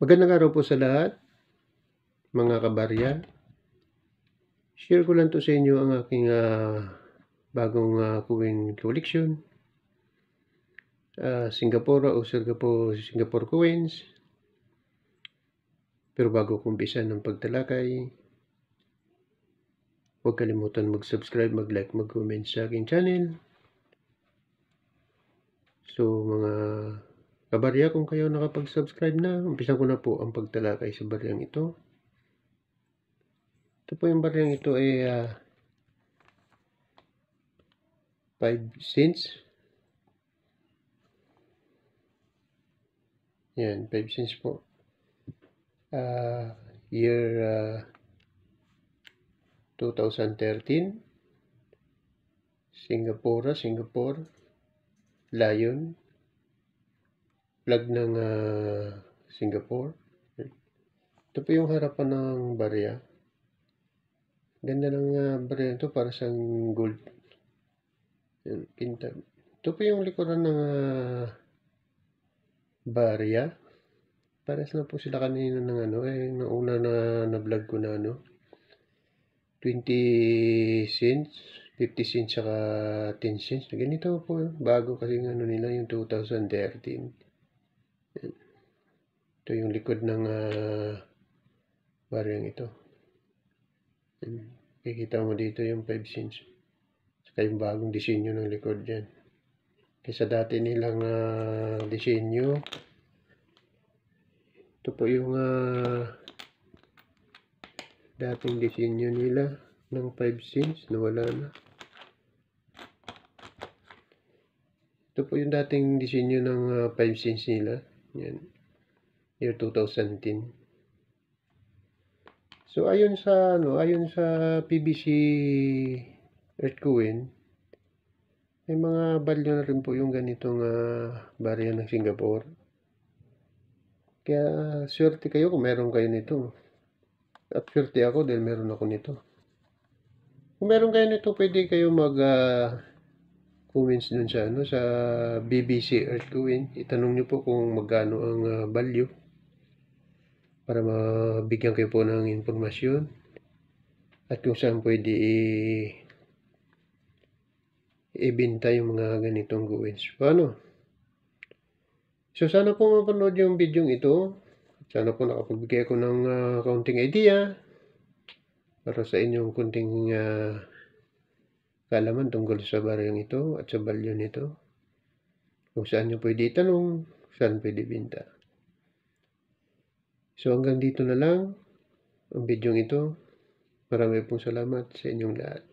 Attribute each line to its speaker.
Speaker 1: Magandang araw po sa lahat, mga kabarya. Share ko lang to sa inyo ang aking bagong coin collection. Singapore o Singapore coins. Pero bago ko umpisa ng pagtalakay, huwag kalimutan mag-subscribe, mag-like, mag-comment sa aking channel. So mga kabarya, kung kayo nakapag-subscribe na, umpisan ko na po ang pagtalakay sa baryang ito. Ito po yung baryang ito ay 5 cents. Yan, 5 cents po. Year 2013. Singapore. Lion. Flag ng Singapore. Ito po yung harapan ng barya. Ganda ng barya ito, para sa gold. Pinta. Ito po yung likuran ng barya. Pares na po sila kanina ng nauna na vlog ko na 20 cents, 50 cents, saka 10 cents. Ganito po, bago kasi nila yung 2013. Ito yung likod ng baryang ito. Kikita mo dito yung 5 cents. Saka yung bagong disenyo ng likod dyan. Kaysa dati nilang disenyo, ito po yung dating disenyo nila ng 5 cents, nawala na. Ito po yung dating disenyo ng 5 cents nila. Yan. Year 2010. So ayon sa PBC Earthcoin, may mga value na rin po yung ganitong barya ng Singapore. Kaya swerte kayo kung meron kayo nito. At swerte ako dahil meron ako nito. Kung meron kayo nito, pwede kayo mag comments dun sa sa BBC Earthcoin. Itanong nyo po kung magkano ang value para mabigyan kayo po ng informasyon at kung saan pwede ibenta yung mga ganitong coins. Paano? So sana po mapanood yung video ito. Sana po nakapagbigay ako ng kaunting idea para sa inyong kunting kaalaman tungkol sa baryang ito at sa value nito. Kung saan nyo pwede itanong, saan pwede binta. So hanggang dito na lang ang video ito. Marami pong salamat sa inyong lahat.